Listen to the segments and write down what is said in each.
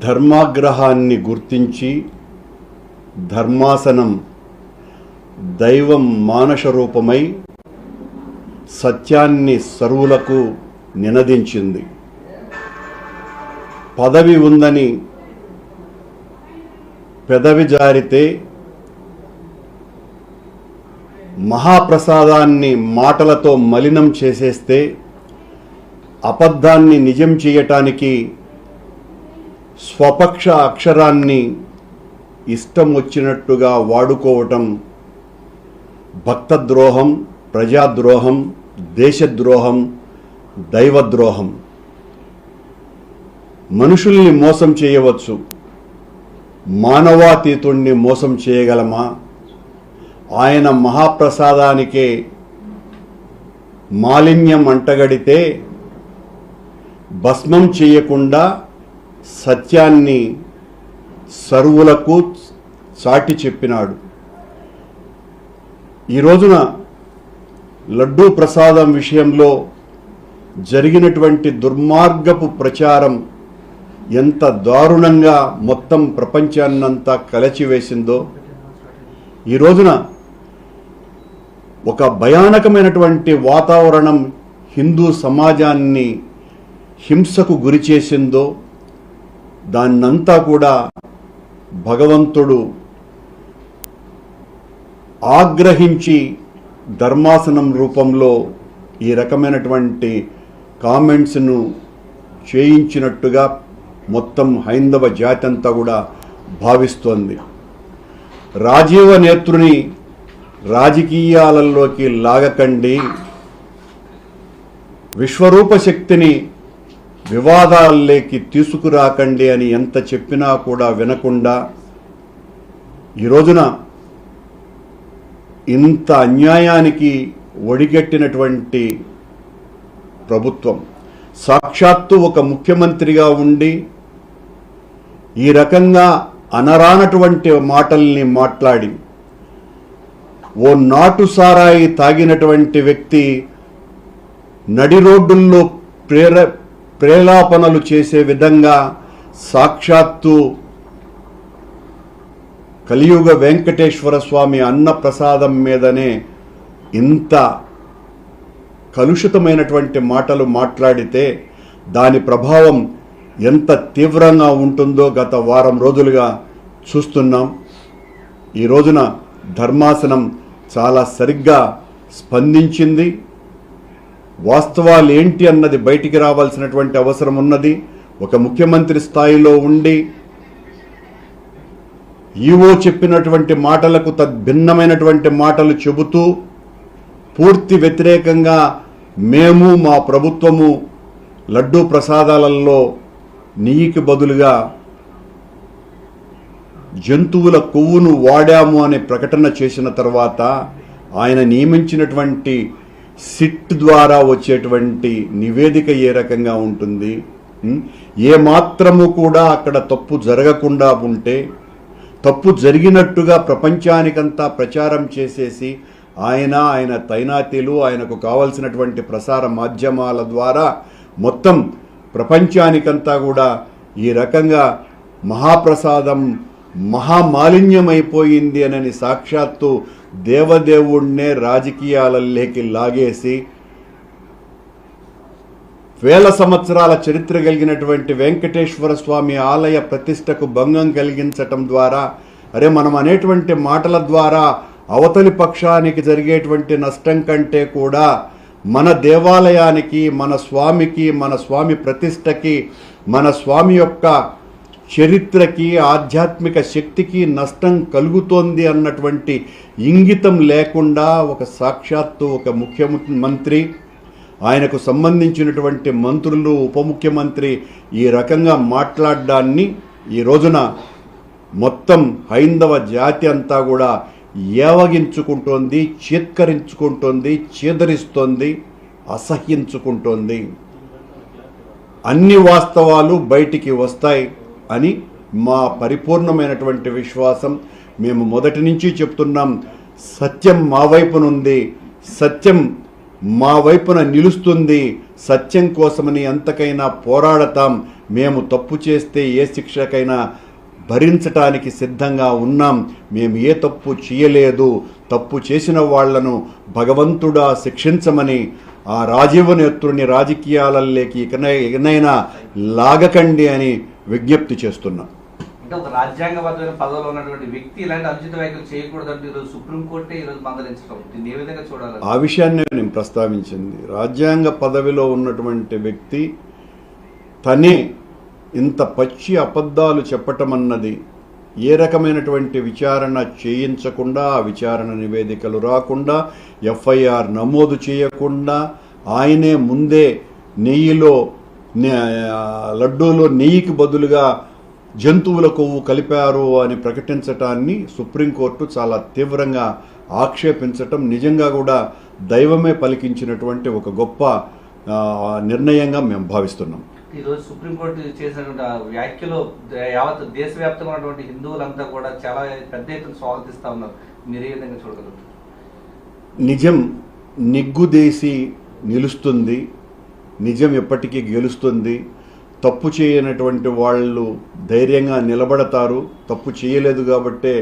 ధర్మాగ్రహాన్ని గుర్తించి ధర్మాసనం దైవం మానస రూపమై సత్యాన్ని సర్వులకు నినదించింది. పదవి ఉందని పెదవి జారితే మహాప్రసాదాన్ని మాటలతో మలినం చేసేస్తే అబద్ధాన్ని నిజం చేయటానికి స్వపక్ష అక్షరాన్ని ఇష్టం వచ్చినట్టుగా వాడుకోవటం భక్తద్రోహం, ప్రజాద్రోహం, దేశద్రోహం, దైవద్రోహం. మనుషుల్ని మోసం చేయవచ్చు, మానవాతీతుణ్ణి మోసం చేయగలమా? ఆయన మహాప్రసాదానికే మాలిన్యం అంటగడితే భస్మం చేయకుండా సత్యాన్ని సర్వులకు చాటి చెప్పినాడు. ఈ రోజున లడ్డూ ప్రసాదం విషయంలో జరిగినటువంటి దుర్మార్గపు ప్రచారం ఎంత దారుణంగా మొత్తం ప్రపంచాన్నంతా కలచివేసిందో, ఈ రోజున ఒక భయానకమైనటువంటి వాతావరణం హిందూ సమాజాన్ని హింసకు గురి చేసిందో, దాన్నంతా కూడా భగవంతుడు ఆగ్రహించి ధర్మాసనం రూపంలో ఈ రకమైనటువంటి కామెంట్స్ను చేయించినట్టుగా మొత్తం హైందవ జాతి అంతా కూడా భావిస్తోంది. రాజీవ నేత్రుని రాజకీయాలలోకి లాగకండి, విశ్వరూప శక్తిని వివాదాల్లోకి తీసుకురాకండి అని ఎంత చెప్పినా కూడా వినకుండా ఈ రోజున ఇంత అన్యాయానికి ఒడిగట్టినటువంటి ప్రభుత్వం, సాక్షాత్తు ఒక ముఖ్యమంత్రిగా ఉండి ఈ రకంగా అనరానటువంటి మాటల్ని మాట్లాడి ఓ నాటు సారాయి తాగినటువంటి వ్యక్తి నడి రోడ్డుల్లో ప్రేలాపనలు చేసే విధంగా సాక్షాత్తు కలియుగ వెంకటేశ్వర స్వామి అన్న ప్రసాదం మీదనే ఇంత కలుషితమైనటువంటి మాటలు మాట్లాడితే దాని ప్రభావం ఎంత తీవ్రంగా ఉంటుందో గత వారం రోజులుగా చూస్తున్నాం. ఈ రోజున ధర్మాసనం చాలా సరిగ్గా స్పందించింది. వాస్తవాలు ఏంటి అన్నది బయటికి రావాల్సినటువంటి అవసరం ఉన్నది. ఒక ముఖ్యమంత్రి స్థాయిలో ఉండి ఈవో చెప్పినటువంటి మాటలకు తద్భిన్నమైనటువంటి మాటలు చెబుతూ పూర్తి వ్యతిరేకంగా మేము మా ప్రభుత్వము లడ్డూ ప్రసాదాలలో నెయ్యికి బదులుగా జంతువుల కొవ్వును వాడాము అనే ప్రకటన చేసిన తర్వాత ఆయన నియమించినటువంటి సిట్ ద్వారా వచ్చేటువంటి నివేదిక ఏ రకంగా ఉంటుంది? ఏ మాత్రము కూడా అక్కడ తప్పు జరగకుండా ఉంటే తప్పు జరిగినట్టుగా ప్రపంచానికంతా ప్రచారం చేసేసి ఆయన తైనాతీలు ఆయనకు కావలసినటువంటి ప్రసార మాధ్యమాల ద్వారా మొత్తం ప్రపంచానికంతా కూడా ఈ రకంగా మహాప్రసాదం మహామాలిన్యమైపోయింది అని సాక్షాత్తు దేవదేవుణ్ణే రాజకీయాలలోకి లాగేసి వేల సంవత్సరాల చరిత్ర కలిగినటువంటి వెంకటేశ్వర స్వామి ఆలయ ప్రతిష్టకు భంగం కలిగించటం ద్వారా మనం అనేటువంటి మాటల ద్వారా అవతలి పక్షానికి జరిగేటువంటి నష్టం కంటే కూడా మన దేవాలయానికి, మన స్వామికి, మన స్వామి ప్రతిష్టకి, మన స్వామి యొక్క చరిత్రకి, ఆధ్యాత్మిక శక్తికి నష్టం కలుగుతోంది అన్నటువంటి ఇంగితం లేకుండా ఒక సాక్షాత్తు ఒక ముఖ్యమంత్రి, ఆయనకు సంబంధించినటువంటి మంత్రులు, ఉప ముఖ్యమంత్రి ఈ రకంగా మాట్లాడడాన్ని ఈ రోజున మొత్తం హైందవ జాతి అంతా కూడా ఏవగించుకుంటోంది, చీత్కరించుకుంటోంది, చీదరిస్తోంది, అసహ్యించుకుంటోంది. అన్ని వాస్తవాలు బయటికి వస్తాయి అని మా పరిపూర్ణమైనటువంటి విశ్వాసం. మేము మొదటి నుంచి చెప్తున్నాం, సత్యం మా వైపునుంది, సత్యం మా వైపున నిలుస్తుంది, సత్యం కోసమని ఎంతకైనా పోరాడతాం, మేము తప్పు చేస్తే ఏ శిక్షకైనా భరించటానికి సిద్ధంగా ఉన్నాం, మేము ఏ తప్పు చేయలేదు, తప్పు చేసిన వాళ్లను భగవంతుడా శిక్షించమని ఆ రాజీవనేత్రుని రాజకీయాలలోకి ఇకనైనా లాగకండి అని విజ్ఞప్తి చేస్తున్నాం. అంటే ఒక రాజ్యాంగబద్ధమైన పదవిలో ఉన్నటువంటి వ్యక్తి ఇలాంటి అనుచిత వ్యాఖ్యలు చేయకూడదంటే ఈరోజు సుప్రీంకోర్టే ఈరోజు మందలించడం, దీన్ని ఏ విధంగా చూడాలి? ఆ విషయాన్ని నేను ప్రస్తావించింది. రాజ్యాంగ పదవిలో ఉన్నటువంటి వ్యక్తి తనే ఇంత పచ్చి అబద్ధాలు చెప్పటం అన్నది, ఏ రకమైనటువంటి విచారణ చేయించకుండా, ఆ విచారణ నివేదికలు రాకుండా, ఎఫ్ఐఆర్ నమోదు చేయకుండా, ఆయనే ముందే లడ్డూలో నెయ్యికి బదులుగా జంతువుల కొవ్వు కలిపారు అని ప్రకటించటాన్ని సుప్రీంకోర్టు చాలా తీవ్రంగా ఆక్షేపించటం నిజంగా కూడా దైవమే పలికించినటువంటి ఒక గొప్ప నిర్ణయంగా మేము భావిస్తున్నాం. ఈరోజు సుప్రీంకోర్టు చేసినటువంటి వ్యాఖ్యలు యావత్ దేశవ్యాప్తంగా ఉన్నటువంటి హిందువులంతా కూడా చాలా పెద్ద ఎత్తున స్వాగతిస్తూ ఉన్నారు. మీరు ఏ విధంగా చూడగలుగుతారు? నిజం నిగ్గుదేసి నిలుస్తుంది, నిజం ఎప్పటికీ గెలుస్తుంది. తప్పు చేయనటువంటి వాళ్ళు ధైర్యంగా నిలబడతారు. తప్పు చేయలేదు కాబట్టే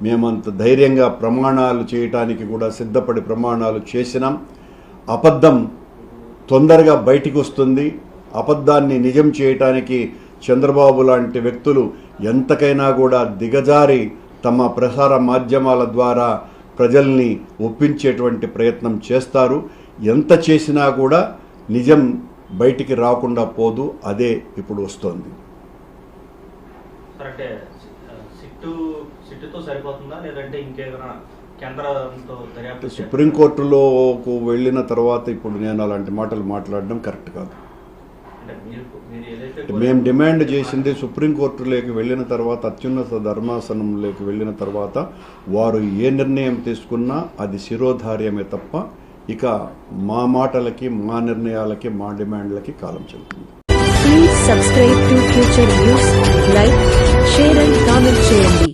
మేమంత ధైర్యంగా ప్రమాణాలు చేయటానికి కూడా సిద్ధపడి ప్రమాణాలు చేసినాం. అబద్ధం తొందరగా బయటికి వస్తుంది. అబద్ధాన్ని నిజం చేయటానికి చంద్రబాబు లాంటి వ్యక్తులు ఎంతకైనా కూడా దిగజారి తమ ప్రసార మాధ్యమాల ద్వారా ప్రజల్ని ఒప్పించేటువంటి ప్రయత్నం చేస్తారు. ఎంత చేసినా కూడా నిజం బయటికి రాకుండా పోదు. అదే ఇప్పుడు వస్తోంది. అంటే సిట్టుతో సరిపోతుందా లేదంటే ఇంకేదైనా కేంద్రంతో దర్యాప్తు? సుప్రీంకోర్టులోకి వెళ్ళిన తర్వాత ఇప్పుడు నేను అలాంటి మాటలు మాట్లాడడం కరెక్ట్ కాదు. మేము డిమాండ్ చేసింది సుప్రీంకోర్టులోకి వెళ్ళిన తర్వాత, అత్యున్నత ధర్మాసనంలోకి వెళ్ళిన తర్వాత వారు ఏ నిర్ణయం తీసుకున్నా అది శిరోధార్యమే తప్ప ఇక మా మాటలకి, మా నిర్ణయాలకి, మా డిమాండ్లకి కాలం చెల్లుతుంది. Please subscribe to future news, like, share and comment చేయండి.